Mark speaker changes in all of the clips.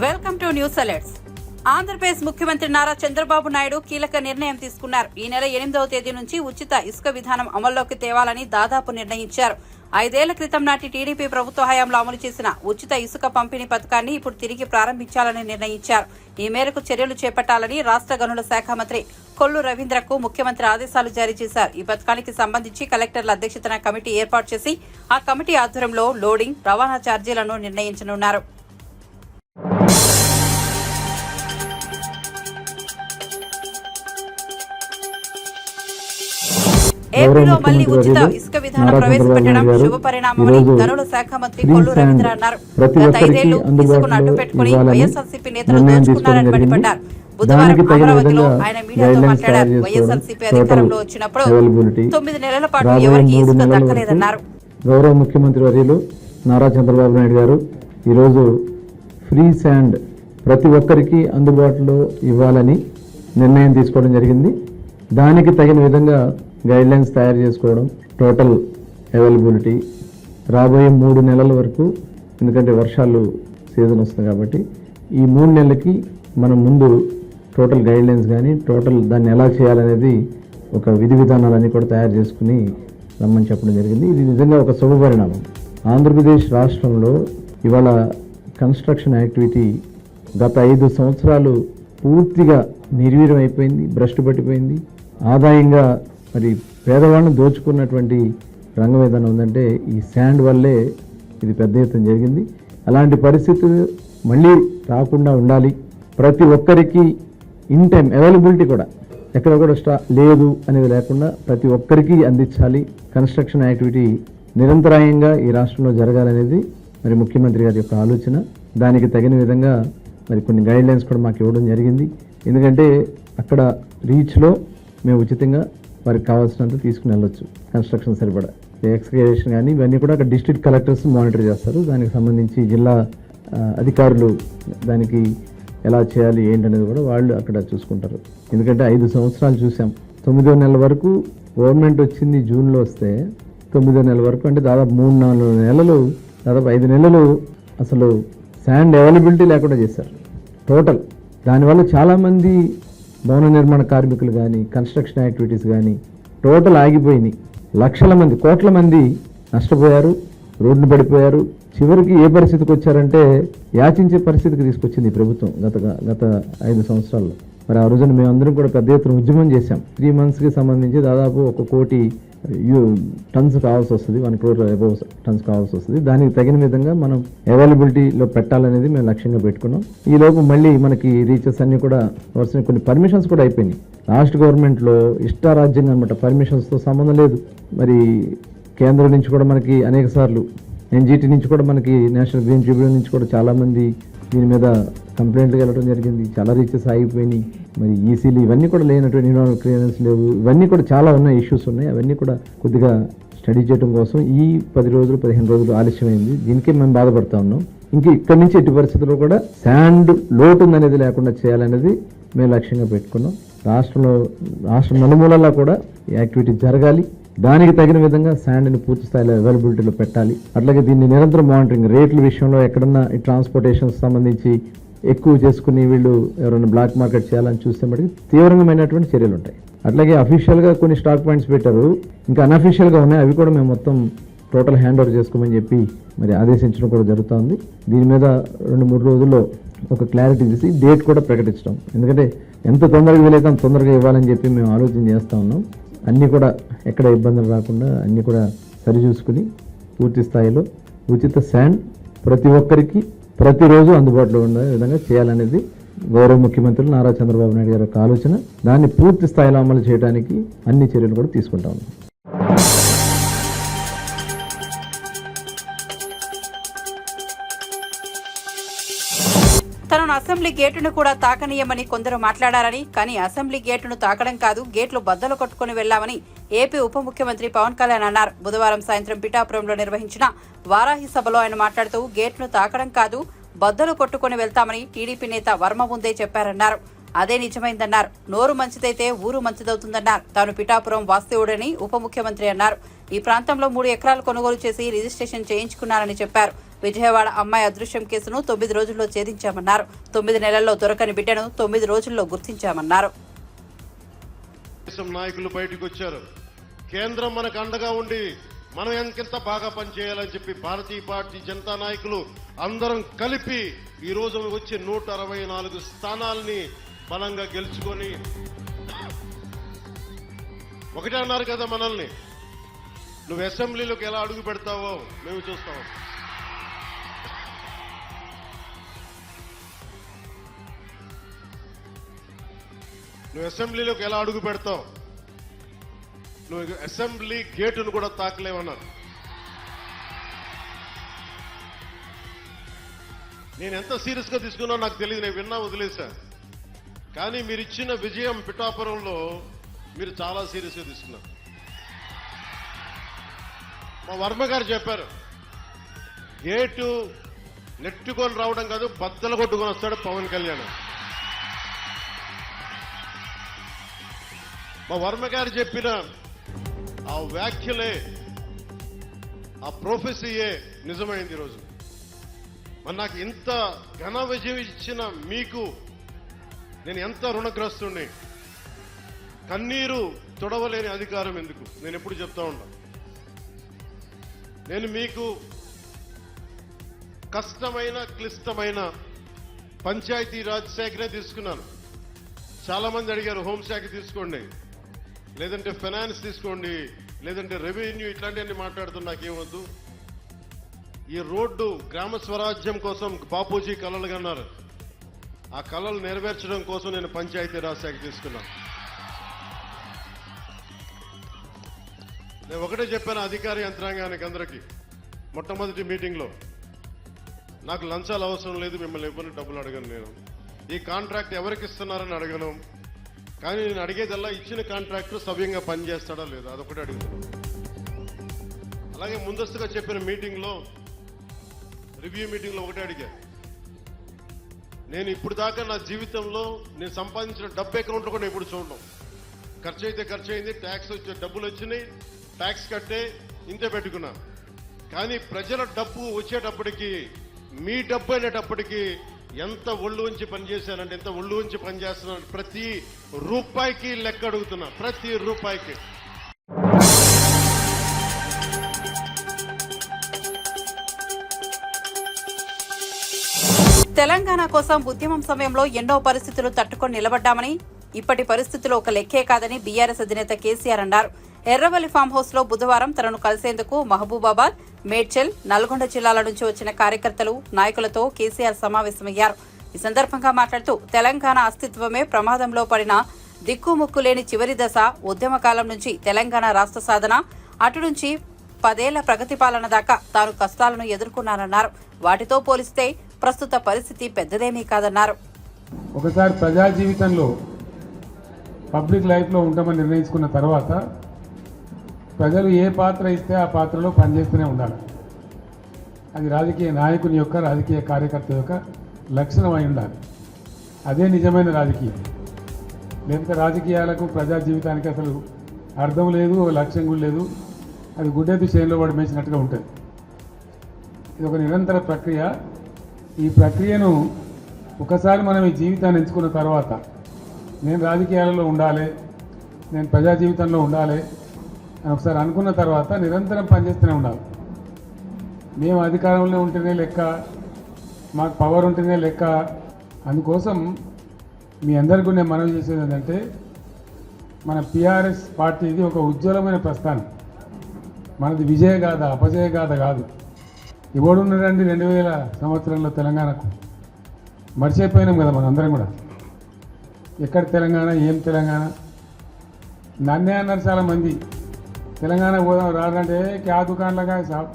Speaker 1: Welcome to news alerts. Andhra Pradesh ముఖ్యమంత్రి నారా చంద్రబాబు నాయుడు కీలక నిర్ణయం తీసుకున్నారు. ఈ నెల 8వ తేదీ నుంచి ఉచిత ఇసుక విధానం అమల్లోకి తేవాలని దాదాపు నిర్ణయించారు. 5 ఏళ్ల క్రితం నాటి టీడీపీ ప్రభుత్వ హయాంలో అమలు చేసిన ఉచిత ఇసుక పంపిణీ పథకాన్ని ఇప్పుడు తిరిగి ప్రారంభించాలని నిర్ణయించారు. ఈ మేరకు చర్యలు చేపట్టాలని రాష్ట్ర గనుల శాఖ మంత్రి కొల్లు రవీంద్రకు ముఖ్యమంత్రి ఆదేశాలు జారీ చేశారు. ఈ పథకానికి సంబంధించి కలెక్టర్ల అధ్యక్షతన కమిటీ ఏర్పాటు చేసి ఆ కమిటీ ఆధ్వర్యంలో లోడింగ్, రవాణా ఛార్జీలను నిర్ణయించనున్నారు. ఏపీలో మళ్లీ ఉచిత ఇసుక విధానం ప్రవేశపెట్టడం శుభ పరిణామమని గనుల శాఖ మంత్రి కొల్లు రవీంద్ర అన్నారు. గత 5 ఏళ్లు ఇసుకను అడ్డు పెట్టుకుని వైఎస్ఆర్సీపీ నేతలు దోచుకున్నారని మండిపడ్డారు. బుధవారం అమరావతిలో ఆయన మీడియాతో మాట్లాడారు. వైఎస్ఆర్సీపీ అధికారంలో వచ్చినప్పుడు 9 నెలల పాటు ఎవరికి ఇసుక దక్కలేదన్నారు.
Speaker 2: గౌరవ ముఖ్యమంత్రి వర్యులు నారా చంద్రబాబు నాయుడు గారు ఈరోజు ఫ్రీ శాండ్ ప్రతి ఒక్కరికి అందుబాటులో ఇవ్వాలని నిర్ణయం తీసుకోవడం జరిగింది. దానికి తగిన విధంగా గైడ్లైన్స్ తయారు చేసుకోవడం, టోటల్ అవైలబిలిటీ రాబోయే 3 నెలల వరకు, ఎందుకంటే వర్షాలు సీజన్ వస్తుంది కాబట్టి ఈ 3 నెలలకి మనం ముందు టోటల్ గైడ్లైన్స్ కానీ టోటల్ దాన్ని ఎలా చేయాలనేది ఒక విధి విధానాలన్నీ కూడా తయారు చేసుకుని రమ్మని చెప్పడం జరిగింది. ఇది నిజంగా ఒక శుభ పరిణామం. ఆంధ్రప్రదేశ్ రాష్ట్రంలో ఇవాళ కన్స్ట్రక్షన్ యాక్టివిటీ గత 5 సంవత్సరాలు పూర్తిగా నిర్వీర్యం అయిపోయింది, భ్రష్టు పట్టిపోయింది. ఆదాయంగా మరి పేదవాళ్ళను దోచుకున్నటువంటి రంగం ఏదైనా ఉందంటే ఈ శాండ్ వల్లే ఇది పెద్ద ఎత్తున జరిగింది. అలాంటి పరిస్థితి మళ్ళీ రాకుండా ఉండాలి. ప్రతి ఒక్కరికి ఇన్ టైం అవైలబిలిటీ కూడా ఎక్కడ కూడా లేదు అనేది లేకుండా ప్రతి ఒక్కరికి అందించాలి. కన్స్ట్రక్షన్ యాక్టివిటీ నిరంతరాయంగా ఈ రాష్ట్రంలో జరగాలనేది మరి ముఖ్యమంత్రి గారి యొక్క ఆలోచన. దానికి తగిన విధంగా మరి కొన్ని గైడ్లైన్స్ కూడా మాకు ఇవ్వడం జరిగింది. ఎందుకంటే అక్కడ రీచ్లో మేము ఉచితంగా వారికి కావాల్సినంత తీసుకుని వెళ్ళొచ్చు. కన్స్ట్రక్షన్ సరిపడా ఎక్స్కవేషన్ కానీ ఇవన్నీ కూడా అక్కడ డిస్ట్రిక్ట్ కలెక్టర్స్ మానిటర్ చేస్తారు. దానికి సంబంధించి జిల్లా అధికారులు దానికి ఎలా చేయాలి ఏంటనేది కూడా వాళ్ళు అక్కడ చూసుకుంటారు. ఎందుకంటే 5 సంవత్సరాలు చూసాం. 9వ నెల వరకు గవర్నమెంట్ వచ్చింది జూన్లో వస్తే 9వ నెల వరకు అంటే దాదాపు 3-4 నెలలు, దాదాపు 5 నెలలు అసలు శాండ్ అవైలబిలిటీ లేకుండా చేశారు టోటల్. దానివల్ల చాలామంది భవన నిర్మాణ కార్మికులు కానీ కన్స్ట్రక్షన్ యాక్టివిటీస్ కానీ టోటల్ ఆగిపోయినాయి. లక్షల మంది, కోట్ల మంది నష్టపోయారు, రోడ్డు పడిపోయారు. చివరికి ఏ పరిస్థితికి వచ్చారంటే యాచించే పరిస్థితికి తీసుకొచ్చింది ఈ ప్రభుత్వం గత 5 సంవత్సరాల్లో. మరి ఆ రోజున మేమందరం కూడా పెద్ద ఎత్తున ఉద్యమం చేశాం. 3 monthsకి సంబంధించి దాదాపు 1 కోటి టన్స్ కావాల్సి వస్తుంది, 1 crore అబౌవ్ టన్స్ కావాల్సి వస్తుంది. దానికి తగిన విధంగా మనం అవైలబిలిటీలో పెట్టాలనేది మేము లక్ష్యంగా పెట్టుకున్నాం. ఈ లోపు మళ్ళీ మనకి రీచెస్ అన్ని కూడా వరుస కొన్ని పర్మిషన్స్ కూడా అయిపోయినాయి. లాస్ట్ గవర్నమెంట్లో ఇష్టారాజ్యంగా అనమాట, పర్మిషన్స్తో సంబంధం లేదు. మరి కేంద్రం నుంచి కూడా మనకి అనేక సార్లు, ఎన్జిటి నుంచి కూడా మనకి నేషనల్ గ్రీన్ ట్రిబ్యునల్ నుంచి కూడా చాలామంది దీని మీద కంప్లైంట్లు వెళ్ళడం జరిగింది. చాలా రీచెస్ ఆగిపోయినాయి. మరి ఈసీలు ఇవన్నీ కూడా లేనటువంటి ఎన్విరాన్మెంటల్ క్లియరెన్స్ లేవు. ఇవన్నీ కూడా చాలా ఉన్నాయి, ఇష్యూస్ ఉన్నాయి. అవన్నీ కూడా కొద్దిగా స్టడీ చేయడం కోసం ఈ 10 రోజులు 15 రోజులు ఆలస్యమైంది. దీనికే మేము బాధపడతా ఉన్నాం. ఇంక ఇక్కడి నుంచి ఎట్టి పరిస్థితుల్లో కూడా శాండ్ లోటు అనేది లేకుండా చేయాలనేది మేము లక్ష్యంగా పెట్టుకున్నాం. రాష్ట్రం నలుమూలలా కూడా ఈ యాక్టివిటీ జరగాలి. దానికి తగిన విధంగా శాండ్ని పూర్తి స్థాయిలో అవైలబిలిటీలో పెట్టాలి. అట్లాగే దీన్ని నిరంతరం మానిటరింగ్, రేట్ల విషయంలో ఎక్కడన్నా ఈ ట్రాన్స్పోర్టేషన్ సంబంధించి ఎక్కువ చేసుకుని వీళ్ళు ఎవరైనా బ్లాక్ మార్కెట్ చేయాలని చూస్తే మటుకు తీవ్రమైనటువంటి చర్యలు ఉంటాయి. అట్లాగే అఫీషియల్గా కొన్ని స్టాక్ పాయింట్స్ పెట్టారు, ఇంకా అన్అఫీషియల్గా ఉన్నాయి. అవి కూడా మేము మొత్తం టోటల్ హ్యాండ్ ఓవర్ చేసుకోమని చెప్పి మరి ఆదేశించడం కూడా జరుగుతుంది. దీని మీద 2-3 రోజుల్లో ఒక క్లారిటీ తీసి డేట్ కూడా ప్రకటించడం. ఎందుకంటే ఎంత తొందరగా వీలైతే అంత తొందరగా ఇవ్వాలని చెప్పి మేము ఆలోచన చేస్తూ ఉన్నాం. అన్నీ కూడా ఎక్కడ ఇబ్బందులు రాకుండా అన్నీ కూడా సరిచూసుకుని పూర్తి స్థాయిలో ఉచిత శాండ్ ప్రతి ఒక్కరికి ప్రతిరోజు అందుబాటులో ఉండే విధంగా చేయాలనేది గౌరవ ముఖ్యమంత్రి నారా చంద్రబాబు నాయుడు గారి యొక్క ఆలోచన. దాన్ని పూర్తి స్థాయిలో అమలు చేయడానికి అన్ని చర్యలు కూడా తీసుకుంటా ఉన్నాం.
Speaker 1: తనను అసెంబ్లీ గేటును కూడా తాకనీయమని కొందరు మాట్లాడారని, కానీ అసెంబ్లీ గేటును తాకడం కాదు, గేట్లు బద్దలు కొట్టుకుని వెళ్లామని ఏపీ ఉప ముఖ్యమంత్రి పవన్ కళ్యాణ్ అన్నారు. బుధవారం సాయంత్రం పిఠాపురంలో నిర్వహించిన వారాహి సభలో ఆయన మాట్లాడుతూ గేట్ను తాకడం కాదు, బద్దలు కొట్టుకుని వెళ్తామని టీడీపీ నేత వర్మ ముందే చెప్పారన్నారు. అదే నిజమైందన్నారు. నోరు మంచిదైతే ఊరు మంచిదవుతుందన్నారు. తాను పిఠాపురం వాస్తవుడని ఉప ముఖ్యమంత్రి అన్నారు. ఈ ప్రాంతంలో 3 ఎకరాలు కొనుగోలు చేసి రిజిస్ట్రేషన్ చేయించుకున్నారని చెప్పారు. విజయవాడ అమ్మాయి అదృశ్యం కేసును 9 రోజుల్లో ఛేదించామన్నారు. 9 నెలల్లో దొరకని బిడ్డను 9 రోజుల్లో గుర్తించామన్నారు.
Speaker 3: నాయకులు బయటకు వచ్చారు. కేంద్రం మనకు అండగా ఉండి మనం ఎంత బాగా పనిచేయాలని చెప్పి భారతీయ జనతా నాయకులు అందరం కలిపి ఈ రోజు వచ్చి 164 స్థానాల్ని బలంగా గెలుచుకొని ఒకటే అన్నారు కదా మనల్ని, నువ్వు అసెంబ్లీలోకి ఎలా అడుగు పెడతావో మేము చూస్తాం. నువ్వు అసెంబ్లీలోకి ఎలా అడుగు పెడతావు, నువ్వు అసెంబ్లీ గేటును కూడా తాకలేవన్నారు. నేను ఎంత సీరియస్ గా తీసుకున్నా నాకు తెలియదు, నేను విన్నా వదిలేశా. కానీ మీరు ఇచ్చిన విజయం పిఠాపురంలో మీరు చాలా సీరియస్ గా తీసుకున్నారు. మా వర్మ గారు చెప్పారు, గేటు నెట్టుకొని రావడం కాదు, బద్దలు కొట్టుకొని వస్తాడు పవన్ కళ్యాణ్. మా వర్మ గారు చెప్పిన ఆ వ్యాఖ్యలే, ఆ ప్రొఫెసీయే నిజమైంది ఈరోజు. మరి నాకు ఇంత ఘన విజయం ఇచ్చిన మీకు నేను ఎంత రుణగ్రస్తుని. కన్నీరు తొడవలేని అధికారం ఎందుకు, నేను ఎప్పుడు చెప్తా ఉంటా. నేను మీకు కష్టమైన క్లిష్టమైన పంచాయతీరాజ్ శాఖనే తీసుకున్నాను. చాలా మంది అడిగారు హోంశాఖ తీసుకోండి, లేదంటే ఫైనాన్స్ తీసుకోండి, లేదంటే రెవెన్యూ, ఇట్లాంటివన్నీ మాట్లాడుతున్నా. నాకేమొద్దు. ఈ రోడ్డు గ్రామ స్వరాజ్యం కోసం బాపూజీ కలలు కన్నారు. ఆ కలలు నెరవేర్చడం కోసం నేను పంచాయతీరాజ్ శాఖ తీసుకున్నాను. నేను ఒకటే చెప్పాను అధికార యంత్రాంగానికి అందరికీ మొట్టమొదటి మీటింగ్లో, నాకు లంచాలు అవసరం లేదు, మిమ్మల్ని ఎవరిని డబ్బులు అడగను. నేను ఈ కాంట్రాక్ట్ ఎవరికి ఇస్తున్నారని అడగను. కానీ నేను అడిగేదల్లా ఇచ్చిన కాంట్రాక్టర్ సవ్యంగా పనిచేస్తాడా లేదా, అదొకటి అడుగుతున్నాను. అలాగే ముందస్తుగా చెప్పిన మీటింగ్లో, రివ్యూ మీటింగ్లో ఒకటే అడిగా, నేను ఇప్పుడు దాకా నా జీవితంలో నేను సంపాదించిన డబ్బు అకౌంట్లో కూడా ఎప్పుడు చూడడం. ఖర్చు అయితే ఖర్చు అయింది, ట్యాక్స్ వచ్చే డబ్బులు వచ్చినాయి, ట్యాక్స్ కట్టే ఇంతే పెట్టుకున్నా. కానీ ప్రజల డబ్బు వచ్చేటప్పటికి, మీ డబ్బు అనేటప్పటికి ఎంత ఒళ్ళు ఉంచి పనిచేశానంటే, ఎంత ఒళ్ళు ఉంచి పనిచేస్తున్నాను. ప్రతి రూపాయికి లెక్క అడుగుతున్నా, ప్రతి రూపాయికి.
Speaker 1: తెలంగాణ కోసం ఉద్యమం సమయంలో ఎన్నో పరిస్థితులు తట్టుకొని నిలబడ్డామని, ఇప్పటి పరిస్థితులు ఒక లెక్కే కాదని బీఆర్ఎస్ అధినేత కేసీఆర్ అన్నారు. ఎర్రవల్లి ఫామ్ హౌస్ లో బుధవారం తనను కలిసేందుకు మహబూబాబాద్, మేడ్చల్, నల్గొండ జిల్లాల నుంచి వచ్చిన కార్యకర్తలు, నాయకులతో కేసీఆర్ సమావేశమయ్యారు. ఈ సందర్భంగా మాట్లాడుతూ, తెలంగాణ అస్తిత్వమే ప్రమాదంలో పడిన దిక్కుముక్కు లేని చివరి దశ, ఉద్యమకాలం నుంచి తెలంగాణ రాష్ట్ర సాధన, అటు నుంచి 10 ఏళ్ల ప్రగతి పాలన దాకా తాను కష్టాలను ఎదుర్కొన్నానన్నారు. వాటితో పోలిస్తే ప్రస్తుత పరిస్థితి పెద్దదేమీ కాదన్నారు.
Speaker 4: ఒకసారి ప్రజా జీవితంలో పబ్లిక్ లైఫ్లో ఉంటామని నిర్ణయించుకున్న తర్వాత ప్రజలు ఏ పాత్ర ఇస్తే ఆ పాత్రలో పనిచేస్తూనే ఉండాలి. అది రాజకీయ నాయకుని యొక్క, రాజకీయ కార్యకర్త యొక్క లక్షణం అయి ఉండాలి. అదే నిజమైన రాజకీయం. లేకపోతే రాజకీయాలకు, ప్రజా జీవితానికి అసలు అర్థం లేదు, లక్ష్యం కూడా లేదు. అది గుడ్డెద్దు చేనులో పడి మేసినట్టుగా ఉంటుంది. ఇది ఒక నిరంతర ప్రక్రియ. ఈ ప్రక్రియను ఒకసారి మనం ఈ జీవితాన్ని ఎంచుకున్న తర్వాత, నేను రాజకీయాలలో ఉండాలి, నేను ప్రజా జీవితంలో ఉండాలి అని ఒకసారి అనుకున్న తర్వాత నిరంతరం పనిచేస్తూనే ఉండాలి. మేము అధికారంలో ఉంటేనే లెక్క, మాకు పవర్ ఉంటేనే లెక్క. అందుకోసం మీ అందరికీ నేను మనవి చేసేది ఏంటంటే, మన టీఆర్ఎస్ పార్టీది ఒక ఉజ్వలమైన ప్రస్థానం. మనది విజయగాథ, అపజయగాథ కాదు. ఎవడున్నారండి 2000 సంవత్సరంలో తెలంగాణకు? మర్చిపోయినాం కదా మనం అందరం కూడా. ఎక్కడ తెలంగాణ, ఏం తెలంగాణ? నన్నే అన్నారు చాలామంది, తెలంగాణ పోదాం రాదంటే క్యా దుకాణంలాగా షాప్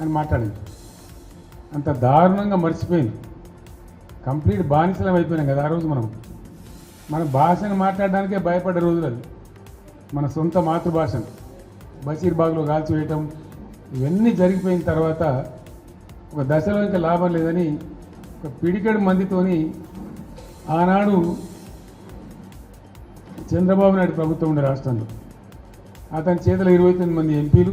Speaker 4: అని మాట్లాడింది. అంత దారుణంగా మర్చిపోయింది. కంప్లీట్ బానిసలం అయిపోయినాం కదా ఆ రోజు. మన భాషను మాట్లాడడానికే భయపడ్డ రోజులు అది. మన సొంత మాతృభాషను బషీర్బాగ్లో కాల్చివేయటం, ఇవన్నీ జరిగిపోయిన తర్వాత ఒక దశలో ఇంకా లాభం లేదని ఒక పిడికెడు మందితోని ఆనాడు చంద్రబాబు నాయుడు ప్రభుత్వం ఉండే రాష్ట్రంలో అతని చేతిలో 29 మంది ఎంపీలు,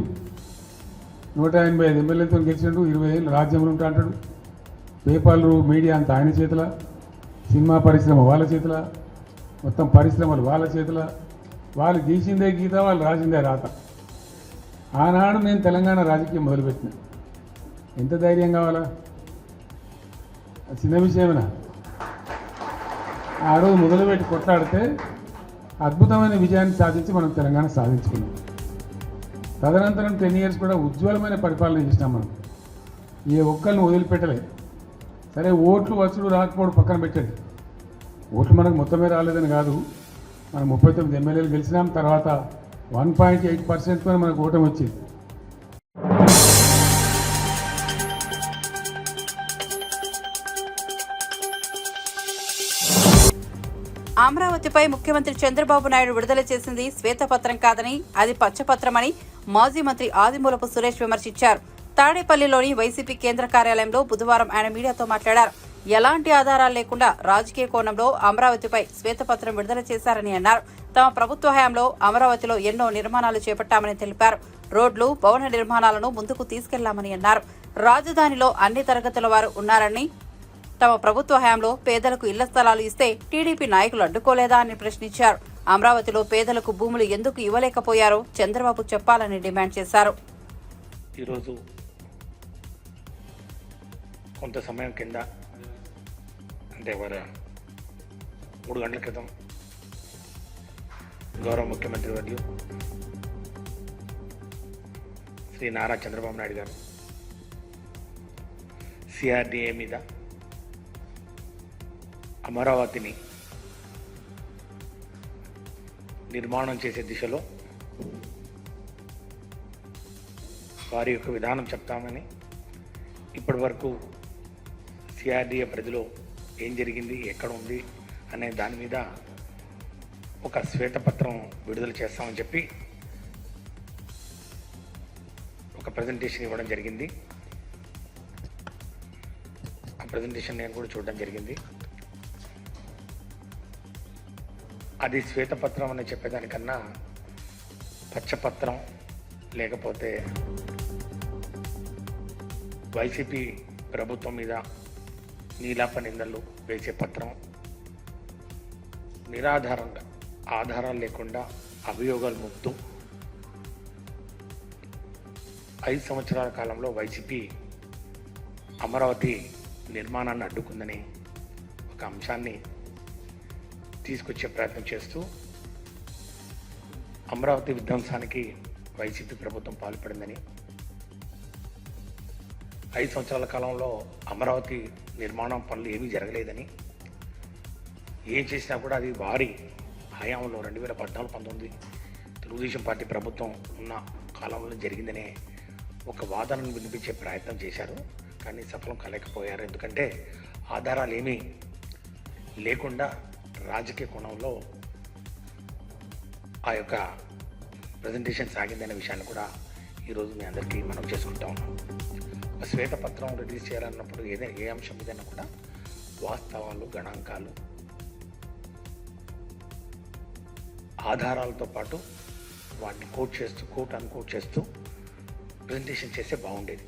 Speaker 4: 185 ఎమ్మెల్యేలతో గెలిచినట్టు 20 ఏళ్ళు రాజ్యంలో ఉంటా అంటాడు. పేపర్లు మీడియా అంతా ఆయన చేతుల, సినిమా పరిశ్రమ వాళ్ళ చేతుల, మొత్తం పరిశ్రమలు వాళ్ళ చేతుల. వాళ్ళు గీసిందే గీత, వాళ్ళు రాసిందే రాత. ఆనాడు నేను తెలంగాణ రాజకీయం మొదలుపెట్టిన. ఎంత ధైర్యం కావాలా? చిన్న విషయమేనా? ఆ రోజు మొదలుపెట్టి కొట్లాడితే అద్భుతమైన విజయాన్ని సాధించి మనం తెలంగాణ సాధించుకున్నాం. తదనంతరం 10 years కూడా ఉజ్వలమైన పరిపాలన చేసినాం మనం. ఏ ఒక్కరిని వదిలిపెట్టలేదు. సరే, ఓట్లు వచ్చుడు రాకపోవడం పక్కన పెట్టండి. ఓట్లు మనకు మొత్తమే రాలేదని కాదు, మనం 39 ఎమ్మెల్యేలు గెలిచినాం. తర్వాత 1.8% మనకు ఓటమి వచ్చింది.
Speaker 1: అమరావతిపై ముఖ్యమంత్రి చంద్రబాబు నాయుడు విడుదల చేసింది శ్వేతపత్రం కాదని, అది పచ్చపత్రమని మాజీ మంత్రి ఆదిమూలపు సురేష్ విమర్శించారు. తాడేపల్లిలోని వైసీపీ కేంద్ర కార్యాలయంలో బుధవారం ఆయన మీడియాతో మాట్లాడారు. ఎలాంటి ఆధారాలు లేకుండా రాజకీయ కోణంలో అమరావతిపై శ్వేతపత్రం విడుదల చేశారని అన్నారు. తమ ప్రభుత్వ హయాంలో అమరావతిలో ఎన్నో నిర్మాణాలు చేపట్టామని తెలిపారు. రోడ్లు, భవన నిర్మాణాలను ముందుకు తీసుకెళ్లామని అన్నారు. రాజధానిలో అన్ని తరగతుల వారు ఉన్నారని, తమ ప్రభుత్వ హయాంలో పేదలకు ఇళ్ల స్థలాలు ఇస్తే టీడీపీ నాయకులు అడ్డుకోలేదా అని ప్రశ్నించారు. అమరావతిలో పేదలకు భూములు ఎందుకు ఇవ్వలేకపోయారో చంద్రబాబు చెప్పాలని డిమాండ్ చేశారు.
Speaker 5: ఈరోజు కొంత సమయం కింద, అంటే 3 గంటల క్రితం గౌరవ ముఖ్యమంత్రి వర్యులు శ్రీ నారా చంద్రబాబు నాయుడు గారు సిఆర్డీఏ మీద అమరావతిని నిర్మాణం చేసే దిశలో వారి యొక్క విధానం చెప్తామని, ఇప్పటి వరకు సిఆర్డీఏ పరిధిలో ఏం జరిగింది, ఎక్కడ ఉంది అనే దాని మీద ఒక శ్వేతపత్రం విడుదల చేస్తామని చెప్పి ఒక ప్రజెంటేషన్ ఇవ్వడం జరిగింది. ఆ ప్రజెంటేషన్ నేను కూడా చూడడం జరిగింది. అది శ్వేతపత్రం అని చెప్పేదానికన్నా పచ్చపత్రం, లేకపోతే వైసీపీ ప్రభుత్వం మీద నీలాప నిందలు వేసే పత్రం, నిరాధారంగా ఆధారాలు లేకుండా అభియోగాలు మోపుతూ 5 సంవత్సరాల కాలంలో వైసీపీ అమరావతి నిర్మాణాన్ని అడ్డుకుందని ఒక అంశాన్ని తీసుకొచ్చే ప్రయత్నం చేస్తూ అమరావతి విధ్వంసానికి వైసీపీ ప్రభుత్వం పాల్పడిందని, 5 సంవత్సరాల కాలంలో అమరావతి నిర్మాణం పనులు ఏమీ జరగలేదని, ఏం చేసినా కూడా అది వారి హయాంలో 2014-19 తెలుగుదేశం పార్టీ ప్రభుత్వం ఉన్న కాలంలో జరిగిందనే ఒక వాదనను వినిపించే ప్రయత్నం చేశారు. కానీ సఫలం కాలేకపోయారు. ఎందుకంటే ఆధారాలు ఏమీ లేకుండా రాజకీయ కోణంలో ఆ యొక్క ప్రజెంటేషన్ సాగిందనే విషయాన్ని కూడా ఈరోజు మీ అందరికీ మనం చేసుకుంటా ఉన్నాం. ఒక శ్వేతపత్రం రిలీజ్ చేయాలన్నప్పుడు ఏ అంశం మీదైనా కూడా వాస్తవాలు, గణాంకాలు, ఆధారాలతో పాటు వాటిని కోట్ అన్కోట్ చేస్తూ ప్రజెంటేషన్ చేస్తే బాగుండేది.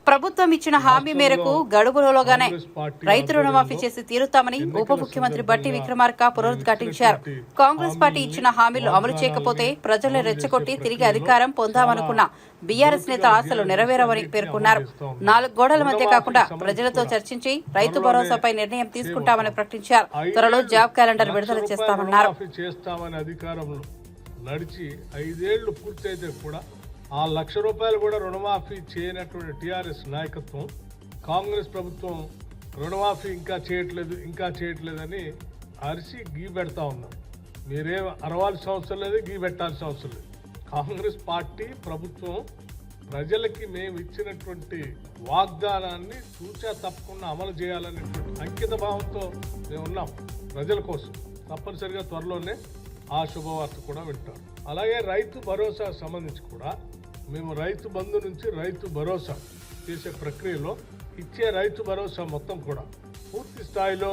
Speaker 1: ప్రభుత్వం ఇచ్చిన హామీ మేరకు గడువులోగానే రైతు రుణమాఫీ చేసి తీరుతామని ఉప ముఖ్యమంత్రి బట్టి విక్రమార్క పునరుద్ఘాటించారు. కాంగ్రెస్ పార్టీ ఇచ్చిన హామీలు అమలు చేయకపోతే ప్రజల్ని రెచ్చగొట్టి తిరిగి అధికారం పొందామనుకున్న బీఆర్ఎస్ నేత ఆశలు నెరవేరవని పేర్కొన్నారు. 4 గోడల మధ్య కాకుండా ప్రజలతో చర్చించి రైతు భరోసాపై నిర్ణయం తీసుకుంటామని ప్రకటించారు. త్వరలో జాబ్ క్యాలెండర్ విడుదల చేస్తామన్నారు.
Speaker 6: నడిచి 5 ఏళ్లు పూర్తయితే కూడా ఆ ₹1,00,000 కూడా రుణమాఫీ చేయనటువంటి టీఆర్ఎస్ నాయకత్వం, కాంగ్రెస్ ప్రభుత్వం రుణమాఫీ ఇంకా చేయట్లేదని అరిసి గీ పెడతా ఉన్నారు. మీరేం అరవాల్సిన అవసరం లేదు, గీ పెట్టాల్సిన అవసరం లేదు. కాంగ్రెస్ పార్టీ ప్రభుత్వం ప్రజలకి మేము ఇచ్చినటువంటి వాగ్దానాన్ని తూచా తప్పకుండా అమలు చేయాలనేటువంటి అంకిత భావంతో మేము ఉన్నాం. ప్రజల కోసం తప్పనిసరిగా త్వరలోనే ఆ శుభవార్త కూడా వింటాం. అలాగే రైతు భరోసా సంబంధించి కూడా మేము రైతు బంధు నుంచి రైతు భరోసా చేసే ప్రక్రియలో ఇచ్చే రైతు భరోసా మొత్తం కూడా పూర్తి స్థాయిలో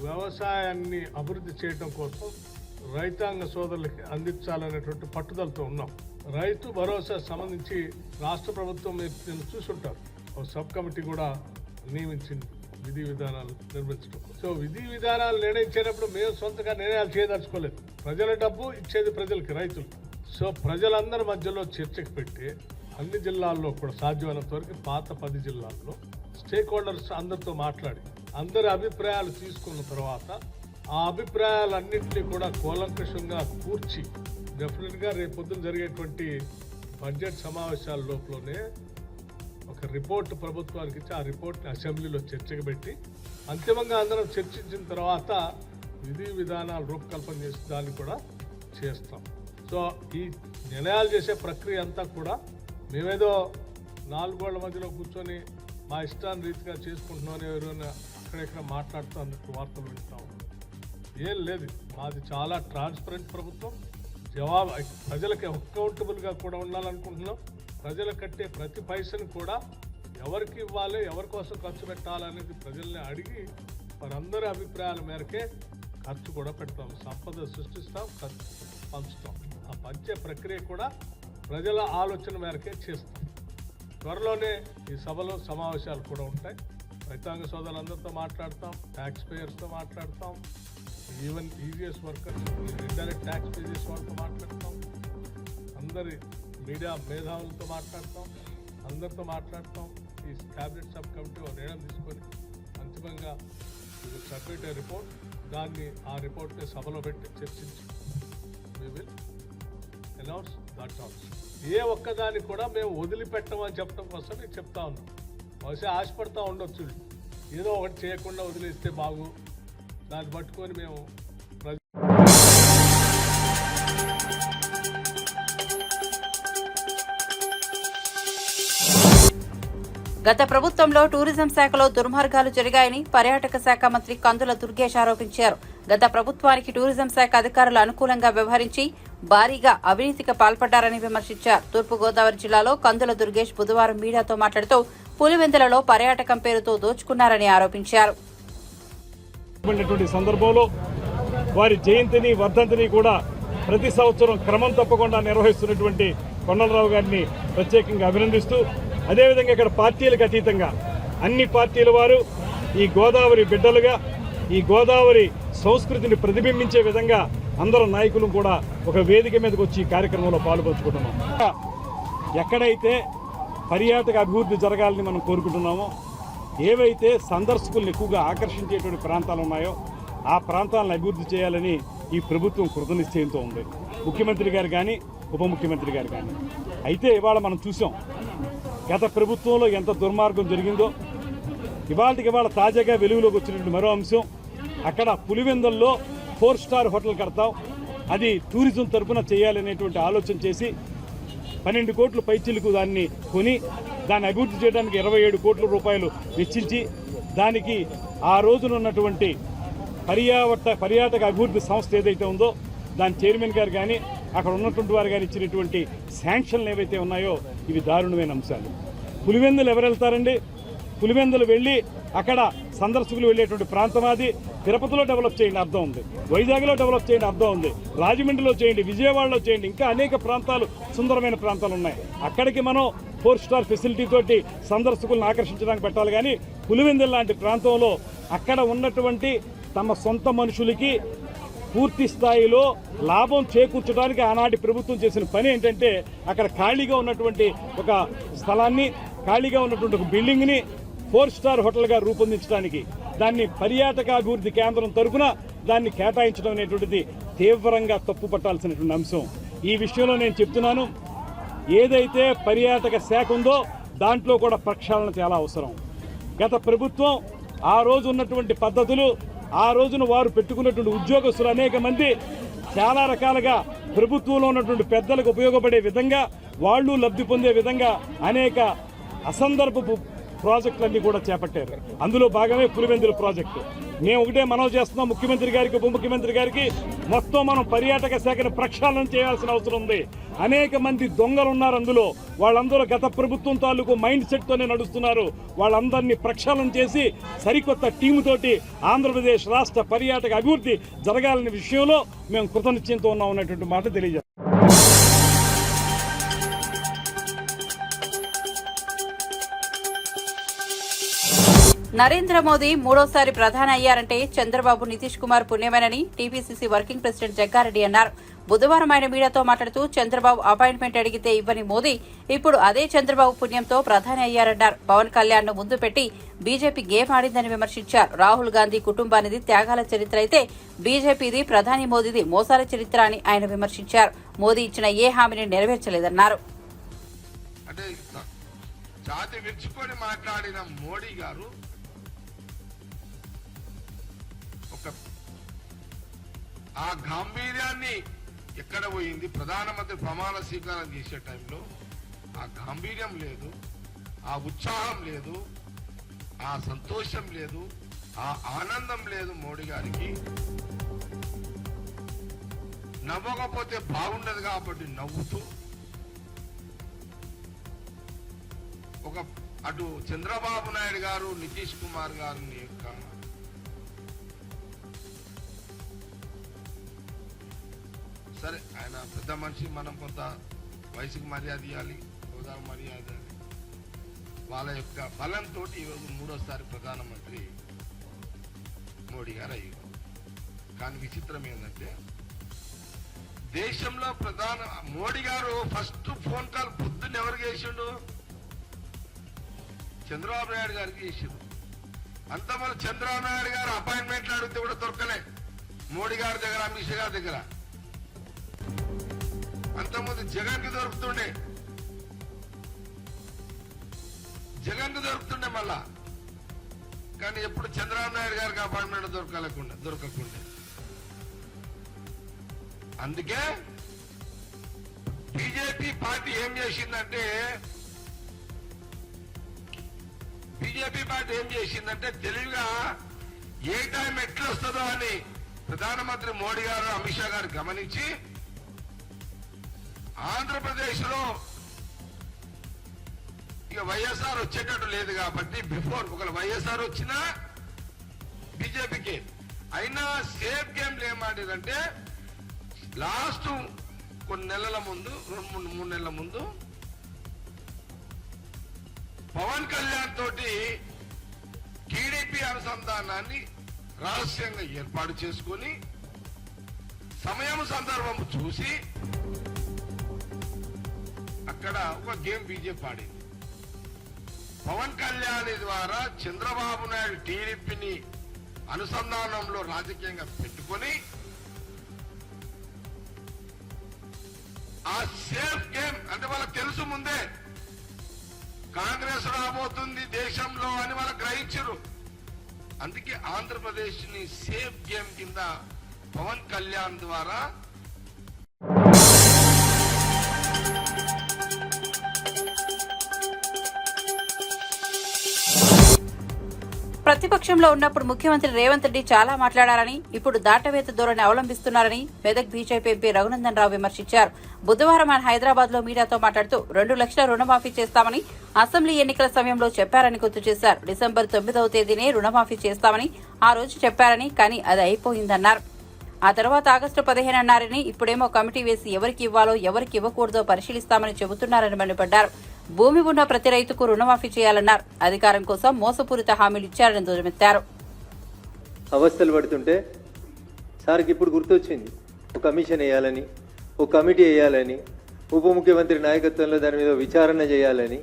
Speaker 6: వ్యవసాయాన్ని అభివృద్ధి చేయడం కోసం రైతాంగ సోదరులకి అందించాలనేటువంటి పట్టుదలతో ఉన్నాం. రైతు భరోసా సంబంధించి రాష్ట్ర ప్రభుత్వం మీరు చూసుంటారు, ఒక సబ్ కమిటీ కూడా నియమించింది విధి విధానాలు నిర్మించడం. సో విధి విధానాలు నిర్ణయించేటప్పుడు మేము సొంతగా నిర్ణయాలు చేయదలుచుకోలేదు. ప్రజల డబ్బు ఇచ్చేది ప్రజలకి, రైతులు. సో ప్రజలందరి మధ్యలో చర్చకు పెట్టి అన్ని జిల్లాల్లో కూడా సాధ్యమైనంత వరకు పాత 10 జిల్లాల్లో స్టేక్ హోల్డర్స్ అందరితో మాట్లాడి అందరి అభిప్రాయాలు తీసుకున్న తర్వాత ఆ అభిప్రాయాలన్నింటినీ కూడా కూలంకషంగా కూర్చి డెఫినెట్గా రేపు పొద్దున జరిగేటువంటి బడ్జెట్ సమావేశాల లోపలనే ఒక రిపోర్ట్ ప్రభుత్వానికి ఇచ్చి ఆ రిపోర్ట్ని అసెంబ్లీలో చర్చకు పెట్టి అంతిమంగా అందరం చర్చించిన తర్వాత విధి విధానాలు రూపకల్పన చేసి దాన్ని కూడా చేస్తాం. సో ఈ నిర్ణయాలు చేసే ప్రక్రియ అంతా కూడా మేమేదో 4 గోళ్ల మధ్యలో కూర్చొని మా ఇష్టాన్ని రీతిగా చేసుకుంటున్నాం, ఎవరైనా అక్కడెక్కడ మాట్లాడుతూ అన్నట్టు వార్తలు వింటాం. ఏం లేదు, మాది చాలా ట్రాన్స్పరెంట్ ప్రభుత్వం. ప్రజలకు అకౌంటబుల్గా కూడా ఉండాలనుకుంటున్నాం. ప్రజలు కట్టే ప్రతి పైసను కూడా ఎవరికి ఇవ్వాలి, ఎవరి కోసం ఖర్చు పెట్టాలనేది ప్రజల్ని అడిగి వారందరి అభిప్రాయాల మేరకే ఖర్చు కూడా పెడతాం. సంపద సృష్టిస్తాం, పంచుతాం. ఆ పంచే ప్రక్రియ కూడా ప్రజల ఆలోచన మేరకే చేస్తాం. త్వరలోనే ఈ సభలో సమావేశాలు కూడా ఉంటాయి. రైతాంగ సోదరులందరితో మాట్లాడతాం, ట్యాక్స్ పేయర్స్తో మాట్లాడతాం, even EGS workers, indirect tax pay చేసే వాళ్ళతో మాట్లాడతాం, అందరి మీడియా మేధావులతో మాట్లాడతాం, అందరితో మాట్లాడతాం. ఈ క్యాబినెట్ సబ్ కమిటీ ఒక నిర్ణయం తీసుకొని అంతిమంగా సబ్మిట్ రిపోర్ట్, దాన్ని ఆ రిపోర్ట్ని సభలో పెట్టి చర్చించి we will announce that also. ఏ ఒక్కదాన్ని కూడా మేము వదిలిపెట్టమని చెప్పడం కోసం నేను చెప్తా ఉన్నాం. బహుశా ఆశపడతా ఉండొచ్చు, ఏదో ఒకటి చేయకుండా వదిలేస్తే బాగు, దాన్ని పట్టుకొని మేము
Speaker 1: గత ప్రభుత్వంలో టూరిజం శాఖలో దుర్మార్గాలు జరిగాయని పర్యాటక శాఖ మంత్రి కందుల దుర్గేష్ ఆరోపించారు. గత ప్రభుత్వానికి టూరిజం శాఖ అధికారులు అనుకూలంగా వ్యవహరించి భారీగా అవినీతికి పాల్పడ్డారని విమర్శించారు. తూర్పుగోదావరి జిల్లాలో కందుల దుర్గేష్ బుధవారం మీడియాతో మాట్లాడుతూ పులివెందులలో పర్యాటకం పేరుతో దోచుకున్నారని ఆరోపించారు.
Speaker 7: సందర్భంలో వారి జయంతిని వర్ధంతిని కూడా ప్రతి సంవత్సరం క్రమం తప్పకుండా నిర్వహిస్తున్నటువంటి కొండలరావు గారిని ప్రత్యేకంగా అభినందిస్తూ, అదేవిధంగా ఇక్కడ పార్టీలకు అతీతంగా అన్ని పార్టీల వారు ఈ గోదావరి బిడ్డలుగా ఈ గోదావరి సంస్కృతిని ప్రతిబింబించే విధంగా అందరూ నాయకులు కూడా ఒక వేదిక మీదకి వచ్చి ఈ కార్యక్రమంలో పాల్పంచుకుంటున్నాం. ఎక్కడైతే పర్యాటక అభివృద్ధి జరగాలని మనం కోరుకుంటున్నామో, ఏవైతే సందర్శకులను ఎక్కువగా ఆకర్షించేటువంటి ప్రాంతాలు ఉన్నాయో ఆ ప్రాంతాలను అభివృద్ధి చేయాలని ఈ ప్రభుత్వం కృతనిశ్చయంతో ఉంది. ముఖ్యమంత్రి గారు కానీ ఉప ముఖ్యమంత్రి గారు కానీ. అయితే ఇవాళ మనం చూసాం గత ప్రభుత్వంలో ఎంత దుర్మార్గం జరిగిందో. ఇవాళ తాజాగా వెలుగులోకి వచ్చినటువంటి మరో అంశం, అక్కడ పులివెందుల్లో 4 స్టార్ హోటల్ కడతాం, అది టూరిజం తరఫున చేయాలనేటువంటి ఆలోచన చేసి 12 కోట్ల పైచిలకు దాన్ని కొని దాన్ని అభివృద్ధి చేయడానికి 27 కోట్ల రూపాయలు వెచ్చించి దానికి ఆ రోజున ఉన్నటువంటి పర్యాటక అభివృద్ధి సంస్థ ఏదైతే ఉందో దాని చైర్మన్ గారు కానీ అక్కడ ఉన్నటువంటి వారు కానీ ఇచ్చినటువంటి శాంక్షన్లు ఏవైతే ఉన్నాయో ఇవి దారుణమైన అంశాలు. పులివెందులు ఎవరు వెళ్తారండి? పులివెందులు వెళ్ళి అక్కడ సందర్శకులు వెళ్ళేటువంటి ప్రాంతం అది. తిరుపతిలో డెవలప్ చేయండి, అర్థం ఉంది. వైజాగ్లో డెవలప్ చేయండి, అర్థం ఉంది. రాజమండ్రిలో చేయండి, విజయవాడలో చేయండి, ఇంకా అనేక ప్రాంతాలు సుందరమైన ప్రాంతాలు ఉన్నాయి. అక్కడికి మనం 4 స్టార్ ఫెసిలిటీ తోటి సందర్శకులను ఆకర్షించడానికి పెట్టాలి. కానీ పులివెందులు లాంటి ప్రాంతంలో అక్కడ ఉన్నటువంటి తమ సొంత మనుషులకి పూర్తి స్థాయిలో లాభం చేకూర్చడానికి ఆనాటి ప్రభుత్వం చేసిన పని ఏంటంటే, అక్కడ ఖాళీగా ఉన్నటువంటి ఒక స్థలాన్ని, ఖాళీగా ఉన్నటువంటి ఒక బిల్డింగ్ని 4 స్టార్ హోటల్గా రూపొందించడానికి, దాన్ని పర్యాటక అభివృద్ధి కేంద్రం తరఫున దాన్ని కేటాయించడం అనేటువంటిది తీవ్రంగా తప్పు పట్టాల్సినటువంటి అంశం. ఈ విషయంలో నేను చెప్తున్నాను, ఏదైతే పర్యాటక శాఖ ఉందో దాంట్లో కూడా ప్రక్షాళన చాలా అవసరం. గత ప్రభుత్వం ఆ రోజు ఉన్నటువంటి పద్ధతులు, ఆ రోజున వారు పెట్టుకున్నటువంటి ఉద్యోగస్తులు అనేక మంది చాలా రకాలుగా ప్రభుత్వంలో ఉన్నటువంటి పెద్దలకు ఉపయోగపడే విధంగా, వాళ్ళు లబ్ధి పొందే విధంగా అనేక అసందర్భపు ప్రాజెక్టులన్నీ కూడా చేపట్టారు. అందులో భాగమే పులివెందుల ప్రాజెక్టు. మేము ఒకటే మనవి చేస్తున్నాం ముఖ్యమంత్రి గారికి, ఉప ముఖ్యమంత్రి గారికి, మొత్తం మనం పర్యాటక శాఖను ప్రక్షాళన చేయాల్సిన అవసరం ఉంది. అనేక మంది దొంగలు ఉన్నారు అందులో. వాళ్ళందరూ గత ప్రభుత్వం తాలూకు మైండ్ సెట్తోనే నడుస్తున్నారు. వాళ్ళందరినీ ప్రక్షాళన చేసి సరికొత్త టీముతోటి ఆంధ్రప్రదేశ్ రాష్ట్ర పర్యాటక అభివృద్ధి జరగాలనే విషయంలో మేము కృతనిశ్చయంతో ఉన్నాం అన్నటువంటి మాట తెలియజేస్తాం.
Speaker 1: నరేంద్ర మోదీ మూడోసారి ప్రధాని అయ్యారంటే చంద్రబాబు, నితీష్ కుమార్ పుణ్యమేనని టీపీసీసీ వర్కింగ్ ప్రెసిడెంట్ జగ్గారెడ్డి అన్నారు. బుధవారం ఆయన మీడియాతో మాట్లాడుతూ చంద్రబాబు అపాయింట్మెంట్ అడిగితే ఇవ్వని మోదీ ఇప్పుడు అదే చంద్రబాబు పుణ్యంతో ప్రధాని అయ్యారన్నారు. పవన్ కళ్యాణ్ ను ముందు పెట్టి బీజేపీ గేమ్ ఆడిందని విమర్శించారు. రాహుల్ గాంధీ కుటుంబానిది త్యాగాల చరిత్ర అయితే బీజేపీది, ప్రధాని మోదీది మోసాల చరిత్ర అని ఆయన విమర్శించారు. మోదీ ఇచ్చిన ఏ హామీని నెరవేర్చలేదన్నారు.
Speaker 8: జాతి విరుచుకొని మాట్లాడిన మోడీ గారు ఆ గాంభీర్యాన్ని ఎక్కడ పోయింది? ప్రధానమంత్రి ప్రమాణ స్వీకారం చేసే టైంలో ఆ గాంభీర్యం లేదు, ఆ ఉత్సాహం లేదు, ఆ సంతోషం లేదు, ఆ ఆనందం లేదు మోడీ గారికి. నవ్వకపోతే బాగుండదు కాబట్టి నవ్వుతూ అటు చంద్రబాబు నాయుడు గారు, నితీష్ కుమార్ గారిని యొక్క సరే ఆయన పెద్ద మనిషి, మనం కొంత వయసుకు మర్యాద ఇవ్వాలి, హోదాకు మర్యాద, వాళ్ళ యొక్క బలంతో ఈరోజు మూడోసారి ప్రధానమంత్రి మోడీ గారు అయ్యారు. కానీ విచిత్రం ఏంటంటే దేశంలో మోడీ గారు ఫస్ట్ ఫోన్ కాల్ పొద్దున్న ఎవరికి చేసిండు? చంద్రబాబు నాయుడు గారికి చేసిండు. అంతమంది చంద్రబాబు నాయుడు గారు అపాయింట్మెంట్లు అడిగితే కూడా దొరకలే మోడీ గారి దగ్గర, అమిత్ షా గారి దగ్గర. అంతకుముందు జగన్ కి దొరుకుతుండే మళ్ళా. కానీ ఎప్పుడు చంద్రబాబు నాయుడు గారికి అపాయింట్మెంట్ దొరకకుండా. అందుకే బీజేపీ పార్టీ ఏం చేసిందంటే తెలివిగా ఏ టైం ఎట్లా వస్తుందో అని ప్రధానమంత్రి మోడీ గారు, అమిత్ షా గారు గమనించి ఆంధ్రప్రదేశ్ లో ఇక వైఎస్ఆర్ వచ్చేటట్టు లేదు కాబట్టి బిఫోర్ ఒకవేళ వైఎస్ఆర్ వచ్చినా బీజేపీకి అయినా సేఫ్ గేమ్లు ఏం ఆడారంటే లాస్ట్ కొన్ని నెలల ముందు, 2-3 నెలల ముందు పవన్ కళ్యాణ్ తోటి టీడీపీ అనుసంధానాన్ని రహస్యంగా ఏర్పాటు చేసుకుని సమయం సందర్భం చూసి అక్కడ ఒక గేమ్ బీజేపీ ఆడింది. పవన్ కళ్యాణ్ ద్వారా చంద్రబాబు నాయుడు టీడీపీని అనుసంధానంలో రాజకీయంగా పెట్టుకొని ఆ సేఫ్ గేమ్ అంటే వాళ్ళకి తెలుసు ముందే కాంగ్రెస్ రాబోతుంది దేశంలో అని వాళ్ళు గ్రహించరు. అందుకే ఆంధ్రప్రదేశ్ ని సేఫ్ గేమ్ కింద పవన్ కళ్యాణ్ ద్వారా
Speaker 1: ప్రతిపక్షంలో ఉన్నప్పుడు ముఖ్యమంత్రి రేవంత్ రెడ్డి చాలా మాట్లాడారని, ఇప్పుడు దాటవేత ధోరణి అవలంబిస్తున్నారని మెదక్ బీజేపీ ఎంపీ రఘునందన్ రావు విమర్శించారు. బుధవారం ఆయన హైదరాబాద్ లో మీడియాతో మాట్లాడుతూ 2 లక్షల రుణమాఫీ చేస్తామని అసెంబ్లీ ఎన్నికల సమయంలో చెప్పారని గుర్తు చేశారు. డిసెంబర్ 9వ తేదీనే రుణమాఫీ చేస్తామని ఆ రోజు చెప్పారని, కానీ అది అయిపోయిందన్నారు. ఆ తర్వాత ఆగస్టు 15 అన్నారని, ఇప్పుడేమో కమిటీ వేసి ఎవరికి ఇవ్వాలో ఎవరికి ఇవ్వకూడదో పరిశీలిస్తామని చెబుతున్నారని మండిపడ్డారు. భూమి ఉన్న ప్రతి రైతుకు రుణమాఫీ చేయాలన్నారు. అధికారం కోసం మోసపూరిత హామీలు ఇచ్చారని ధ్వజమెత్తారు.
Speaker 9: అవస్థలు పడుతుంటే సార్కి ఇప్పుడు గుర్తొచ్చింది, ఒక కమిషన్ వేయాలని, ఒక కమిటీ వేయాలని, ఉప ముఖ్యమంత్రి నాయకత్వంలో దాని మీద విచారణ చేయాలని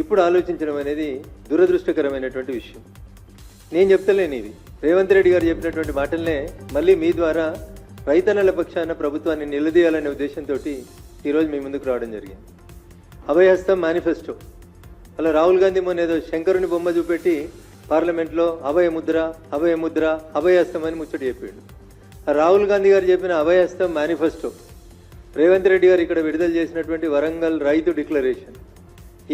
Speaker 9: ఇప్పుడు ఆలోచించడం అనేది దురదృష్టకరమైనటువంటి విషయం. నేను చెప్తలేను, ఇది రేవంత్ రెడ్డి గారు చెప్పినటువంటి మాటలనే మళ్ళీ మీ ద్వారా రైతన్నల పక్షాన ప్రభుత్వాన్ని నిలదీయాలనే ఉద్దేశంతో ఈరోజు మీ ముందుకు రావడం జరిగింది. అభయహస్తం మేనిఫెస్టో, అలా రాహుల్ గాంధీ మొన్న ఏదో శంకరుని బొమ్మ చూపెట్టి పార్లమెంట్లో అభయముద్ర అభయముద్ర అభయహస్తం అని ముచ్చట చెప్పాడు. రాహుల్ గాంధీ గారు చెప్పిన అభయహస్తం మేనిఫెస్టో, రేవంత్ రెడ్డి గారు ఇక్కడ విడుదల చేసినటువంటి వరంగల్ రైతు డిక్లరేషన్,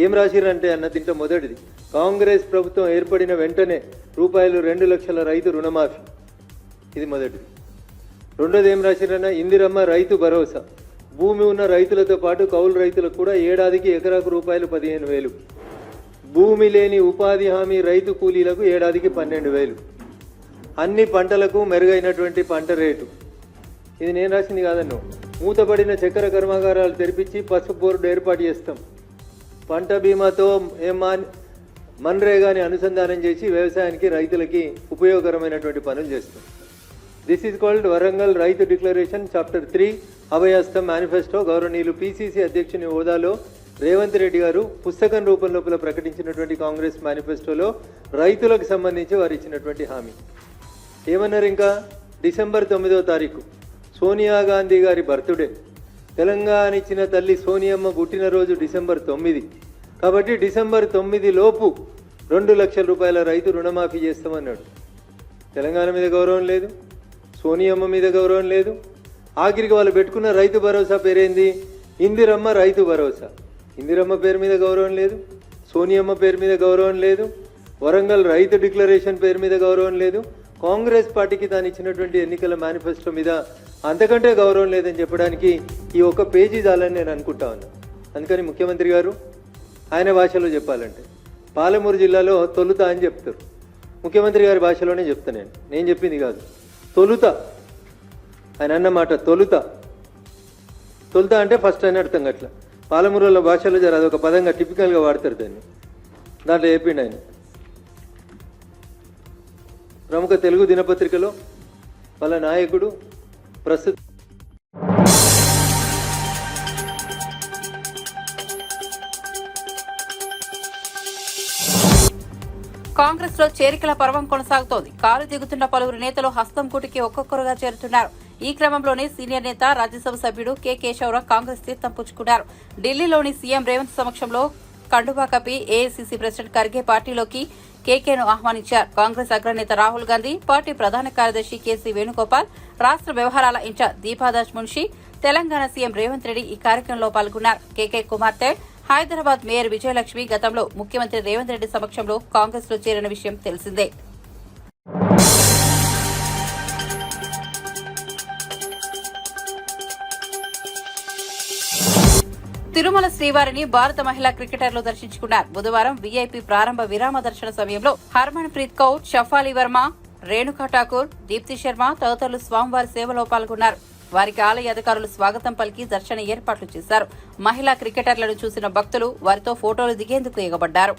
Speaker 9: ఏం రాసిరంటే అన్న దీంట్లో మొదటిది, కాంగ్రెస్ ప్రభుత్వం ఏర్పడిన వెంటనే రూపాయలు 2 లక్షల రైతు రుణమాఫీ, ఇది మొదటిది. రెండోది ఏం రాసిరన్న, ఇందిరమ్మ రైతు భరోసా, భూమి ఉన్న రైతులతో పాటు కౌలు రైతులకు కూడా ఏడాదికి ఎకరాకు రూపాయలు 15,000, భూమి లేని ఉపాధి హామీ రైతు కూలీలకు ఏడాదికి 12,000, అన్ని పంటలకు మెరుగైనటువంటి పంట రేటు. ఇది నేను రాసింది కాదన్ను. మూతపడిన చక్కెర కర్మాగారాలు తెరిపించి పసుపు బోర్డు ఏర్పాటు చేస్తాం. పంట బీమాతో మన్రేగాని అనుసంధానం చేసి వ్యవసాయానికి రైతులకి ఉపయోగకరమైనటువంటి పనులు చేస్తాం. దిస్ ఈజ్ కాల్డ్ వరంగల్ రైతు డిక్లరేషన్ చాప్టర్ 3 అభయహస్తం మేనిఫెస్టో. గౌరవనీయులు పిసిసి అధ్యక్షుని హోదాలో రేవంత్ రెడ్డి గారు పుస్తకం రూపం లోపల ప్రకటించినటువంటి కాంగ్రెస్ మేనిఫెస్టోలో రైతులకు సంబంధించి వారు ఇచ్చినటువంటి హామీ ఏమన్నారు? ఇంకా డిసెంబర్ 9వ తారీఖు సోనియా గాంధీ గారి బర్త్డే, తెలంగాణ ఇచ్చిన తల్లి సోనియమ్మ పుట్టినరోజు డిసెంబర్ 9. కాబట్టి డిసెంబర్ 9 లోపు 2 లక్షల రూపాయల రైతు రుణమాఫీ చేస్తామన్నాడు. తెలంగాణ మీద గౌరవం లేదు, సోనియమ్మ మీద గౌరవం లేదు. ఆఖరికి వాళ్ళు పెట్టుకున్న రైతు భరోసా పేరేంది? ఇందిరమ్మ రైతు భరోసా. ఇందిరమ్మ పేరు మీద గౌరవం లేదు, సోనియమ్మ పేరు మీద గౌరవం లేదు, వరంగల్ రైతు డిక్లరేషన్ పేరు మీద గౌరవం లేదు. కాంగ్రెస్ పార్టీకి తాను ఇచ్చినటువంటి ఎన్నికల మేనిఫెస్టో మీద అంతకంటే గౌరవం లేదని చెప్పడానికి ఈ ఒక్క పేజీ చాలని నేను అనుకుంటా ఉన్నా. అందుకని ముఖ్యమంత్రి గారు ఆయన భాషలో చెప్పాలంటే పాలమూరు జిల్లాలో తొలుత అని చెప్తారు. ముఖ్యమంత్రి గారి భాషలోనే చెప్తా నేను చెప్పింది కాదు. తొలుత ఆయన అన్నమాట తొలుత. తొలుత అంటే ఫస్ట్ అని అర్థం. అట్లా పాలమూరుల భాషలో జర అదొక పదంగా టిపికల్గా వాడతారు దాన్ని. దాంట్లో చెప్పిండు ఆయన. ప్రముఖ తెలుగు దినపత్రికలో వాళ్ళ నాయకుడు ప్రస్తుత
Speaker 1: కాంగ్రెస్ లో చేరికల పర్వం కొనసాగుతోంది. కారు దిగుతున్న పలువురు నేతలు హస్తం కూటికి ఒక్కొక్కరుగా చేరుతున్నారు. ఈ క్రమంలోనే సీనియర్ నేత రాజ్యసభ సభ్యుడు కె కేశవరావు కాంగ్రెస్ తీర్థం పుచ్చుకున్నారు. ఢిల్లీలోని సీఎం రేవంత్ సమక్షంలో కండువా కప్పి ఏఐసీసీ ప్రెసిడెంట్ ఖర్గే పార్టీలోకి కేకేను ఆహ్వానించారు. కాంగ్రెస్ అగ్రనేత రాహుల్ గాంధీ, పార్టీ ప్రధాన కార్యదర్శి కేసీ వేణుగోపాల్, రాష్ట్ర వ్యవహారాల ఇన్ఛార్జ్ దీపాదాస్ మున్షి, తెలంగాణ సీఎం రేవంత్ రెడ్డి ఈ కార్యక్రమంలో పాల్గొన్నారు. కేకే కుమార్తె హైదరాబాద్ మేయర్ విజయలక్ష్మి గతంలో ముఖ్యమంత్రి రేవంత్ రెడ్డి సమక్షంలో కాంగ్రెస్ లో చేరిన విషయం తెలిసిందే. తిరుమల శ్రీవారిని భారత మహిళా క్రికెటర్లు దర్శించుకున్నారు. బుధవారం వీఐపీ ప్రారంభ విరామ దర్శన సమయంలో హర్మన్ ప్రీత్ కౌర్, షఫాలి వర్మ, రేణుకా ఠాకూర్, దీప్తి శర్మ తదితరులు స్వామివారి సేవలో పాల్గొన్నారు. వారికి ఆలయ అధికారులు స్వాగతం పలికి దర్శన ఏర్పాట్లు చేశారు. మహిళా క్రికెటర్లను చూసిన భక్తులు వారితో ఫోటోలు దిగేందుకు ఎగబడ్డారు.